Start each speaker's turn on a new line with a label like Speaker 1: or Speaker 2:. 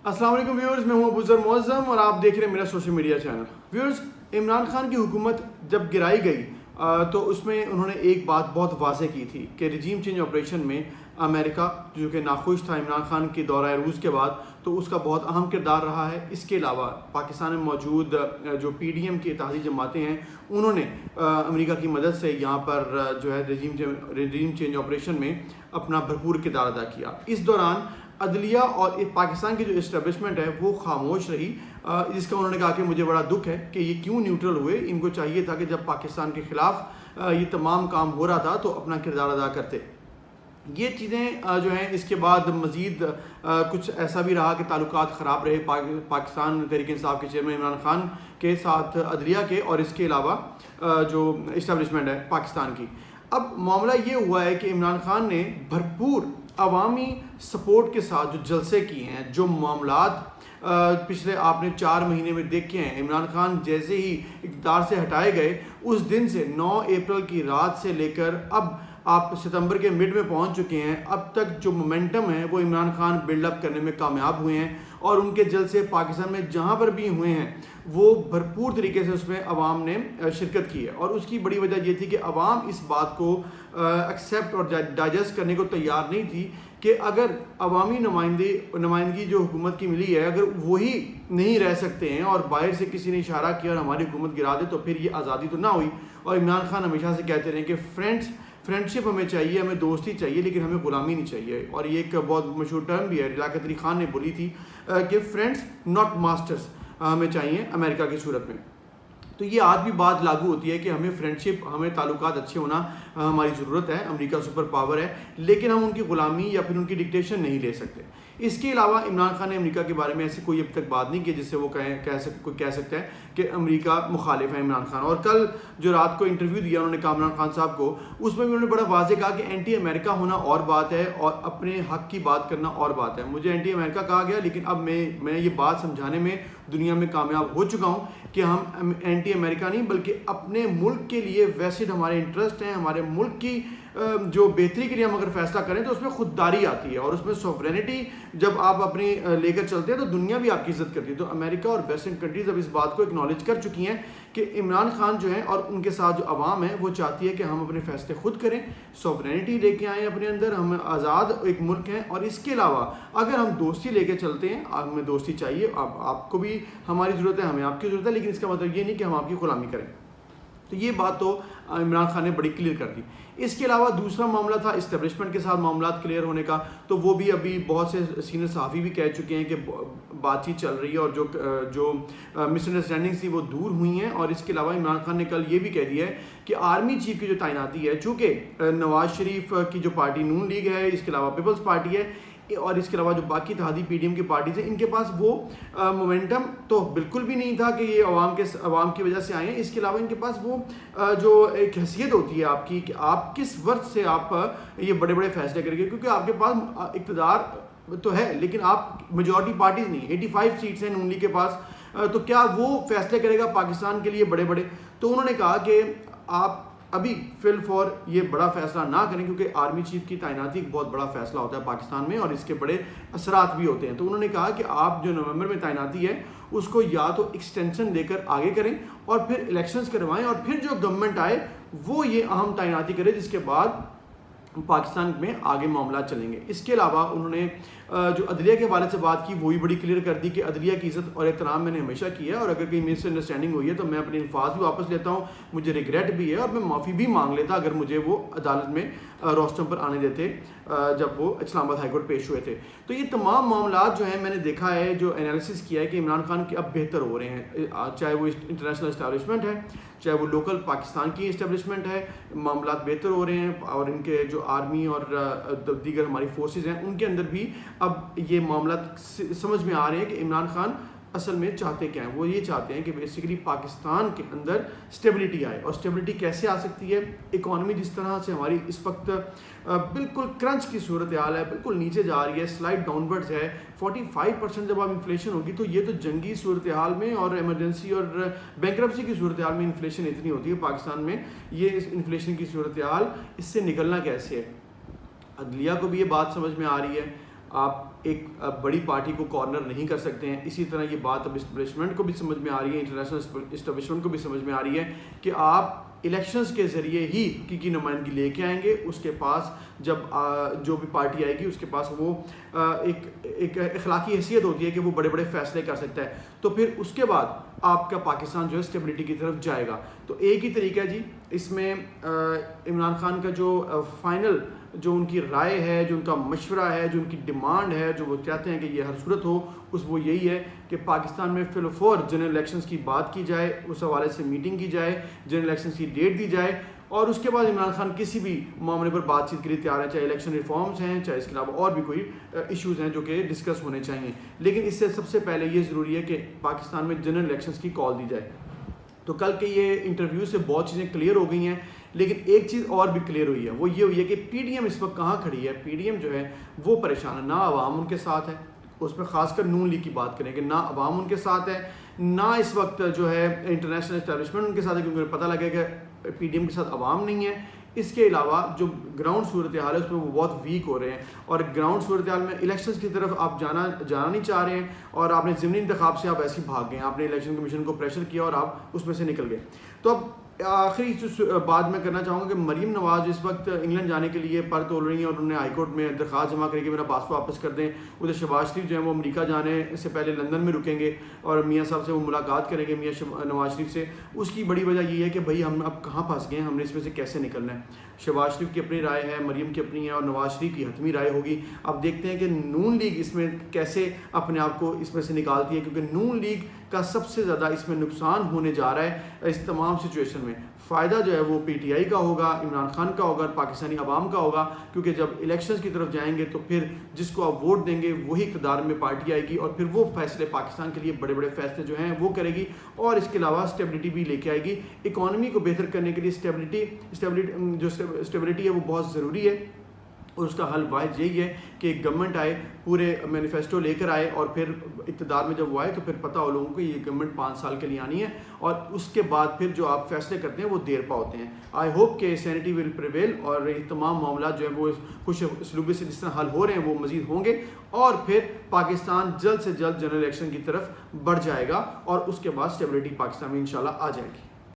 Speaker 1: अस्सलाम वालेकुम व्यूअर्स, मैं हूं अबूज़र मुअज़्ज़म और आप देख रहे हैं मेरा social media channel. Viewers, Imran Khan की हुकूमत जब गिराई गई तो उसमें उन्होंने एक बात बहुत वाज़ेह की थी कि रिजीम चेंज ऑपरेशन में अमेरिका जो कि नाखुश था इमरान खान की दौरा रूस के बाद, तो उसका बहुत अहम किरदार रहा है। इसके अलावा पाकिस्तान में मौजूद जो PDM की इत्तेहादी जमातें हैं, उन्होंने अमेरिका की मदद से यहाँ पर जो है रिजीम चेंज ऑपरेशन में अपना भरपूर किरदार अदा किया। इस दौरान अदलिया और पाकिस्तान की जो इस्टेब्लिशमेंट है वो खामोश रही, जिसका उन्होंने कहा कि मुझे बड़ा दुख है कि ये क्यों न्यूट्रल हुए। इनको चाहिए था कि जब पाकिस्तान के ख़िलाफ़ ये तमाम काम हो रहा था तो अपना किरदार अदा करते। ये चीज़ें जो हैं इसके बाद मज़ीद कुछ ऐसा भी रहा कि ताल्लुकात ख़राब रहे पाकिस्तान तहरीक इंसाफ के चेयरमैन इमरान खान के साथ, अदलिया के, और इसके अलावा जो इस्टेब्लिशमेंट है पाकिस्तान की। अब मामला ये हुआ है कि इमरान खान ने भरपूर अवामी सपोर्ट के साथ जो जलसे किए हैं, जो मामलात पिछले आपने 4 महीने में देखे हैं। इमरान खान जैसे ही इक़्तिदार से हटाए गए उस दिन से 9 अप्रैल की रात से लेकर अब आप सितंबर के मिड में पहुंच चुके हैं, अब तक जो मोमेंटम है वो इमरान खान बिल्डअप करने में कामयाब हुए हैं। और उनके जलसे पाकिस्तान में जहां पर भी हुए हैं वो भरपूर तरीके से उसमें अवाम ने शिरकत की है। और उसकी बड़ी वजह ये थी कि अवाम इस बात को एक्सेप्ट और डाइजेस्ट करने को तैयार नहीं थी कि अगर अवामी नुमाइंदगी जो हुकूमत की मिली है, अगर वही नहीं रह सकते हैं और बाहर से किसी ने इशारा किया और हमारी हुकूमत गिरा दे, तो फिर ये आज़ादी तो ना हुई। और इमरान खान हमेशा से कहते रहे कि फ्रेंडशिप हमें चाहिए, हमें दोस्ती चाहिए, लेकिन हमें ग़ुलामी नहीं चाहिए। और ये एक बहुत मशहूर टर्म भी है, लियाकत अली खान ने बोली थी कि फ्रेंड्स नॉट मास्टर्स हमें चाहिए अमेरिका की सूरत में। तो ये आज भी बात लागू होती है कि हमें फ्रेंडशिप, हमें ताल्लुकात अच्छे होना हमारी ज़रूरत है। अमेरिका सुपर पावर है, लेकिन हम उनकी ग़ुलामी या फिर उनकी डिक्टेशन नहीं ले सकते। इसके अलावा इमरान खान ने अमेरिका के बारे में ऐसी कोई अब तक बात नहीं की जिससे वो कोई कह सकता है कि अमेरिका मुखालिफ है इमरान खान। और कल जो रात को इंटरव्यू दिया उन्होंने इमरान खान साहब को, उसमें भी उन्होंने बड़ा वाज़ेह कहा कि एंटी अमेरिका होना और बात है और अपने हक़ की बात करना और बात है। मुझे एंटी अमेरिका कहा गया, लेकिन अब मैं ये बात समझाने में दुनिया में कामयाब हो चुका हूँ कि हम एंटी अमेरिका नहीं बल्कि अपने मुल्क के लिए वेस्टेड हमारे इंटरेस्ट हैं, हमारे मुल्क की जो बेहतरी के लिए हम अगर फैसला करें तो उसमें खुददारी आती है और उसमें सॉवरेनिटी जब आप अपनी लेकर चलते हैं तो दुनिया भी आपकी इज्जत करती है। तो अमेरिका और वेस्टर्न कंट्रीज अब इस बात को एक्नॉलेज कर चुकी हैं कि इमरान खान जो है और उनके साथ जो अवाम है वो चाहती है कि हम अपने फैसले खुद करें, सॉवरेनिटी लेके आएँ अपने अंदर, हम आज़ाद एक मुल्क हैं। और इसके अलावा अगर हम दोस्ती लेके चलते हैं, हमें दोस्ती चाहिए, आपको भी हमारी ज़रूरत है, हमें आपकी ज़रूरत है, लेकिन इसका मतलब ये नहीं कि हम आपकी ग़ुलामी करें। तो ये बात तो इमरान खान ने बड़ी क्लियर कर दी। इसके अलावा दूसरा मामला था इस्टेब्लिशमेंट के साथ मामलात क्लियर होने का, तो वो भी अभी बहुत से सीनियर सहाफ़ी भी कह चुके हैं कि बातचीत चल रही है और जो मिसअंडरस्टैंडिंग्स थी वो दूर हुई हैं। और इसके अलावा इमरान खान ने कल ये भी कह दिया है कि आर्मी चीफ की जो तैनाती है, चूँकि नवाज़ शरीफ की जो पार्टी नून लीग है, इसके अलावा पीपल्स पार्टी है और इसके अलावा जो बाकी इत्तेहादी PDM की पार्टीज हैं, इनके पास वो मोमेंटम तो बिल्कुल भी नहीं था कि ये अवाम की वजह से आए हैं। इसके अलावा इनके पास वो जो एक हैसियत होती है आपकी कि आप किस वर्थ से आप ये बड़े बड़े फैसले करेंगे, क्योंकि आपके पास इक़्तिदार तो है लेकिन आप मेजॉरिटी पार्टीज नहीं, 85 सीट्स हैं नून लीग के पास, तो क्या वो फैसले करेगा पाकिस्तान के लिए बड़े बड़े। तो उन्होंने कहा कि आप अभी फिल फॉर ये बड़ा फैसला ना करें, क्योंकि आर्मी चीफ की तैनाती एक बहुत बड़ा फैसला होता है पाकिस्तान में और इसके बड़े असरात भी होते हैं। तो उन्होंने कहा कि आप जो नवंबर में तैनाती है उसको या तो एक्सटेंशन देकर आगे करें और फिर इलेक्शंस करवाएं और फिर जो गवर्नमेंट आए वो ये अहम तैनाती करे, जिसके बाद पाकिस्तान में आगे मामला चलेंगे। इसके अलावा उन्होंने जो अदलिया के हवाले से बात की वो भी बड़ी क्लियर कर दी कि अदलिया की इज़्ज़त और एहतराम मैंने हमेशा किया है और अगर कहीं मिसअंडरस्टैंडिंग हुई है तो मैं अपने अल्फाज भी वापस लेता हूँ, मुझे रिग्रेट भी है और मैं माफ़ी भी मांग लेता अगर मुझे वो अदालत में रोस्टम पर आने देते जब वो इस्लामाबाद हाई कोर्ट पेश हुए थे। तो ये तमाम मामलात जो हैं मैंने देखा है, जो एनालिसिस किया है कि इमरान खान के अब बेहतर हो रहे हैं, चाहे वो इंटरनेशनल इस्टेब्लिशमेंट है, चाहे वो लोकल पाकिस्तान की इस्टेब्लिशमेंट है, मामलात बेहतर हो रहे हैं। और इनके जो आर्मी और दीगर हमारी फोर्सेस हैं उनके अंदर भी अब ये मामलात समझ में आ रहे हैं कि इमरान खान असल में चाहते क्या हैं। वो ये चाहते हैं कि बेसिकली पाकिस्तान के अंदर स्टेबिलिटी आए। और स्टेबिलिटी कैसे आ सकती है, इकॉनमी जिस तरह से हमारी इस वक्त बिल्कुल क्रंच की सूरत हाल है, बिल्कुल नीचे जा रही है, स्लाइड डाउनवर्ड्स है, 45% जब अब इन्फ्लेशन होगी तो ये तो जंगी सूरत हाल में और एमरजेंसी और बैंक्रप्सी की सूरत हाल में इन्फ्लेशन इतनी होती है पाकिस्तान में, ये इस इन्फ्लेशन की सूरत हाल, इससे निकलना कैसे है। अदलिया को भी ये बात समझ में आ रही है, آپ ایک بڑی پارٹی کو کارنر نہیں کر سکتے ہیں. اسی طرح یہ بات اب اسٹیبلشمنٹ کو بھی سمجھ میں آ رہی ہے, انٹرنیشنل اسٹیبلشمنٹ کو بھی سمجھ میں آ رہی ہے کہ آپ الیکشنز کے ذریعے ہی کی نمائندگی لے کے آئیں گے. اس کے پاس جب جو بھی پارٹی آئے گی اس کے پاس وہ ایک اخلاقی حیثیت ہوتی ہے کہ وہ بڑے بڑے فیصلے کر سکتا ہے, تو پھر اس کے بعد آپ کا پاکستان جو ہے اسٹیبلٹی کی طرف جائے گا. تو ایک ہی طریقہ ہے جی, اس میں عمران خان کا جو فائنل جو ان کی رائے ہے, جو ان کا مشورہ ہے, جو ان کی ڈیمانڈ ہے, جو وہ چاہتے ہیں کہ یہ ہر صورت ہو, وہ یہی ہے کہ پاکستان میں فی الفور جنرل الیکشنز کی بات کی جائے, اس حوالے سے میٹنگ کی جائے, جنرل الیکشنز کی ڈیٹ دی جائے, اور اس کے بعد عمران خان کسی بھی معاملے پر بات چیت کے لیے تیار ہیں, چاہے الیکشن ریفارمز ہیں, چاہے اس کے علاوہ اور بھی کوئی ایشوز ہیں جو کہ ڈسکس ہونے چاہیے. لیکن اس سے سب سے پہلے یہ ضروری ہے کہ پاکستان میں جنرل الیکشنز کی کال دی جائے. تو کل کے یہ انٹرویو سے بہت چیزیں کلیئر ہو گئی ہیں, لیکن ایک چیز اور بھی کلیئر ہوئی ہے, وہ یہ ہوئی ہے کہ پی ڈی ایم اس وقت کہاں کھڑی ہے. پی ڈی ایم جو ہے وہ پریشان ہے, نہ عوام ان کے ساتھ ہے, اس میں خاص کر نون لیگ کی بات کریں کہ نہ عوام ان کے ساتھ ہے, نہ اس وقت جو ہے انٹرنیشنل اسٹیبلشمنٹ ان کے ساتھ ہے, کیونکہ انہیں پتہ لگے کہ پی ڈی ایم کے ساتھ عوام نہیں ہے. اس کے علاوہ جو گراؤنڈ صورتحال ہے اس میں وہ بہت ویک ہو رہے ہیں, اور گراؤنڈ صورتحال میں الیکشنز کی طرف آپ جانا نہیں چاہ رہے ہیں, اور آپ نے ضمنی انتخاب سے آپ ایسے ہی بھاگ گئے, آپ نے الیکشن کمیشن کو پریشر کیا اور آپ اس میں سے نکل گئے. تو اب آخری بات میں کرنا چاہوں گا کہ مریم نواز اس وقت انگلینڈ جانے کے لیے پر تول رہی ہیں, اور انہوں نے ہائی کورٹ میں درخواست جمع کری کہ میرا پاسپورٹ واپس کر دیں. ادھر شہباز شریف جو ہیں وہ امریکہ جانے سے پہلے لندن میں رکیں گے اور میاں صاحب سے وہ ملاقات کریں گے, میاں نواز شریف سے. اس کی بڑی وجہ یہ ہے کہ بھائی ہم اب کہاں پھنس گئے ہیں, ہم نے اس میں سے کیسے نکلنا ہے. شہباز شریف کی اپنی رائے ہے, مریم کی اپنی ہے, اور نواز شریف کی حتمی رائے ہوگی. اب دیکھتے ہیں کہ نون لیگ اس میں کیسے اپنے آپ کو اس میں سے نکالتی ہے, کیونکہ نون لیگ کا سب سے زیادہ اس میں نقصان ہونے جا رہا ہے اس تمام سچویشن میں. فائدہ جو ہے وہ پی ٹی آئی کا ہوگا, عمران خان کا ہوگا, پاکستانی عوام کا ہوگا, کیونکہ جب الیکشنز کی طرف جائیں گے تو پھر جس کو آپ ووٹ دیں گے وہی اقتدار میں پارٹی آئے گی, اور پھر وہ فیصلے پاکستان کے لیے بڑے بڑے فیصلے جو ہیں وہ کرے گی, اور اس کے علاوہ اسٹیبلٹی بھی لے کے آئے گی. اکانومی کو بہتر کرنے کے لیے اسٹیبلٹی ہے وہ بہت ضروری ہے, اور اس کا حل واحد یہی ہے کہ ایک گورنمنٹ آئے, پورے مینیفیسٹو لے کر آئے, اور پھر اقتدار میں جب وہ آئے تو پھر پتہ ہو لوگوں کو یہ گورنمنٹ 5 سال کے لیے آنی ہے, اور اس کے بعد پھر جو آپ فیصلے کرتے ہیں وہ دیر پا ہوتے ہیں. آئی ہوپ کہ سینیٹی ول پریویل, اور یہ تمام معاملات جو ہیں وہ خوش اسلوبی سے جس طرح حل ہو رہے ہیں وہ مزید ہوں گے, اور پھر پاکستان جلد سے جلد جنرل الیکشن کی طرف بڑھ جائے گا, اور اس کے بعد اسٹیبلٹی پاکستان میں انشاءاللہ آ جائے گی.